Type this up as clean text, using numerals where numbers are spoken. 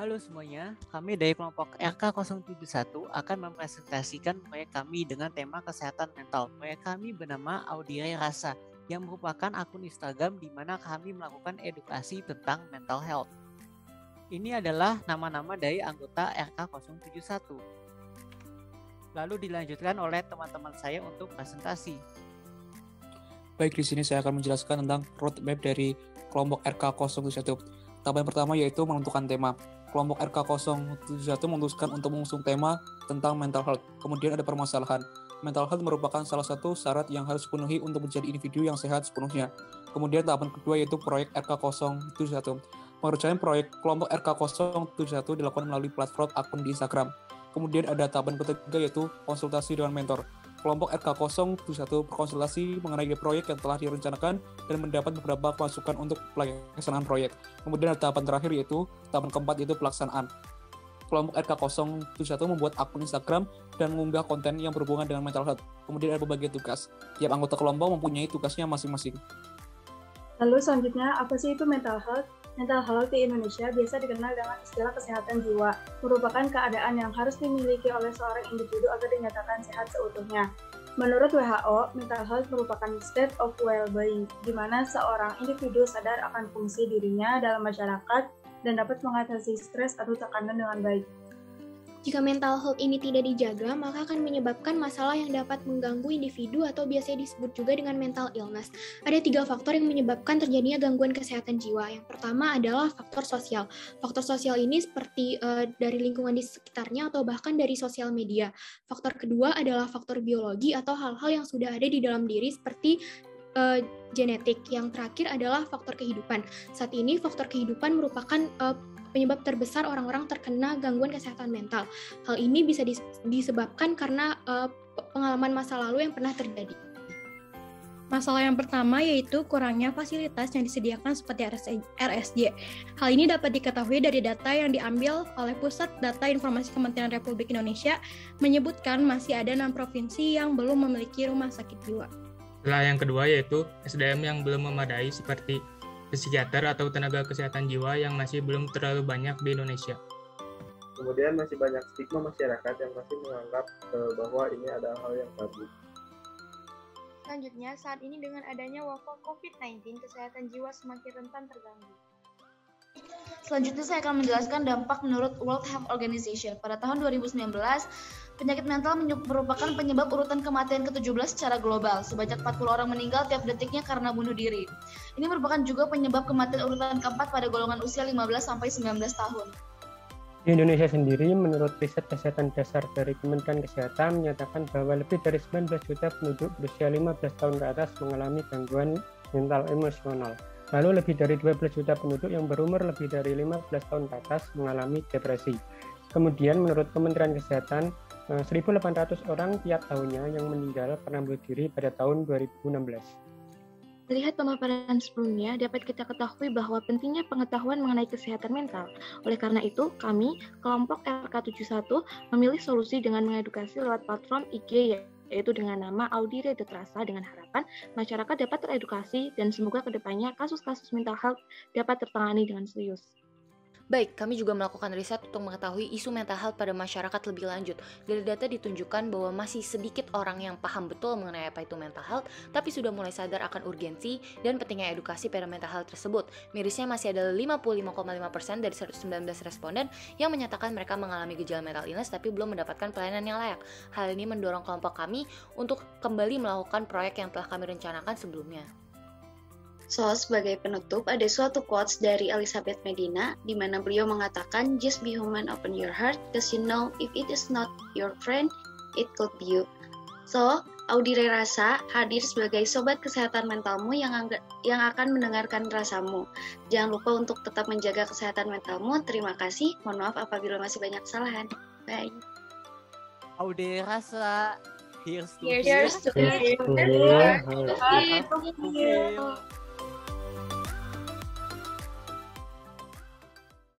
Halo semuanya, kami dari kelompok RK071 akan mempresentasikan proyek kami dengan tema kesehatan mental. Proyek kami bernama Audire Rasa, yang merupakan akun Instagram di mana kami melakukan edukasi tentang mental health. Ini adalah nama-nama dari anggota RK071. Lalu dilanjutkan oleh teman-teman saya untuk presentasi. Baik, di sini saya akan menjelaskan tentang roadmap dari kelompok RK071. Tahapan pertama yaitu menentukan tema. Kelompok RK071 memutuskan untuk mengusung tema tentang mental health. Kemudian ada permasalahan. Mental health merupakan salah satu syarat yang harus dipenuhi untuk menjadi individu yang sehat sepenuhnya. Kemudian tahapan kedua yaitu proyek RK071. Pengerjaan proyek kelompok RK071 dilakukan melalui platform akun di Instagram. Kemudian ada tahapan ketiga yaitu konsultasi dengan mentor. Kelompok RK071 berkonsultasi mengenai proyek yang telah direncanakan dan mendapat beberapa masukan untuk pelaksanaan proyek. Kemudian ada tahapan terakhir yaitu tahapan keempat yaitu pelaksanaan. Kelompok RK071 membuat akun Instagram dan mengunggah konten yang berhubungan dengan mental health. Kemudian ada pembagian tugas. Tiap anggota kelompok mempunyai tugasnya masing-masing. Lalu selanjutnya, apa sih itu mental health? Mental health di Indonesia biasa dikenal dengan istilah kesehatan jiwa, merupakan keadaan yang harus dimiliki oleh seorang individu agar dinyatakan sehat seutuhnya. Menurut WHO, mental health merupakan state of well-being, di mana seorang individu sadar akan fungsi dirinya dalam masyarakat dan dapat mengatasi stres atau tekanan dengan baik. Jika mental health ini tidak dijaga, maka akan menyebabkan masalah yang dapat mengganggu individu atau biasanya disebut juga dengan mental illness. Ada 3 faktor yang menyebabkan terjadinya gangguan kesehatan jiwa. Yang pertama adalah faktor sosial. Faktor sosial ini seperti dari lingkungan di sekitarnya atau bahkan dari sosial media. Faktor kedua adalah faktor biologi atau hal-hal yang sudah ada di dalam diri seperti genetik. Yang terakhir adalah faktor kehidupan. Saat ini faktor kehidupan merupakan penyebab terbesar orang-orang terkena gangguan kesehatan mental. Hal ini bisa disebabkan karena pengalaman masa lalu yang pernah terjadi. Masalah yang pertama yaitu kurangnya fasilitas yang disediakan seperti RSJ. Hal ini dapat diketahui dari data yang diambil oleh Pusat Data Informasi Kementerian Republik Indonesia menyebutkan masih ada 6 provinsi yang belum memiliki rumah sakit jiwa. Yang kedua yaitu SDM yang belum memadai seperti psikiater atau tenaga kesehatan jiwa yang masih belum terlalu banyak di Indonesia. Kemudian masih banyak stigma masyarakat yang masih menganggap bahwa ini adalah hal yang tabu. Selanjutnya, saat ini dengan adanya wabah COVID-19, kesehatan jiwa semakin rentan terganggu. Selanjutnya saya akan menjelaskan dampak menurut World Health Organization. Pada tahun 2019, penyakit mental merupakan penyebab urutan kematian ke-17 secara global. Sebanyak 40 orang meninggal tiap detiknya karena bunuh diri. Ini merupakan juga penyebab kematian urutan keempat pada golongan usia 15-19 tahun. Di Indonesia sendiri, menurut riset kesehatan dasar dari Kementerian Kesehatan menyatakan bahwa lebih dari 19 juta penduduk berusia 15 tahun ke atas mengalami gangguan mental emosional. Lalu lebih dari 12 juta penduduk yang berumur lebih dari 15 tahun ke atas mengalami depresi. Kemudian menurut Kementerian Kesehatan, 1.800 orang tiap tahunnya yang meninggal pernah bunuh diri pada tahun 2016. Melihat pemaparan sebelumnya, dapat kita ketahui bahwa pentingnya pengetahuan mengenai kesehatan mental. Oleh karena itu, kami, kelompok RK71, memilih solusi dengan mengedukasi lewat platform IG yaitu dengan nama Audire Rasa dengan harapan masyarakat dapat teredukasi dan semoga kedepannya kasus-kasus mental health dapat tertangani dengan serius. Baik, kami juga melakukan riset untuk mengetahui isu mental health pada masyarakat lebih lanjut. Dari data ditunjukkan bahwa masih sedikit orang yang paham betul mengenai apa itu mental health, tapi sudah mulai sadar akan urgensi dan pentingnya edukasi pada mental health tersebut. Mirisnya masih ada 55,5% dari 119 responden yang menyatakan mereka mengalami gejala mental illness tapi belum mendapatkan pelayanan yang layak. Hal ini mendorong kelompok kami untuk kembali melakukan proyek yang telah kami rencanakan sebelumnya. So, sebagai penutup, ada suatu quotes dari Elizabeth Medina, di mana beliau mengatakan, "Just be human, open your heart, because you know if it is not your friend, it could be you." So, Audire Rasa hadir sebagai sobat kesehatan mentalmu yang akan mendengarkan rasamu. Jangan lupa untuk tetap menjaga kesehatan mentalmu. Terima kasih. Mohon maaf apabila masih banyak kesalahan. Bye. Audire Rasa, here's to Here's to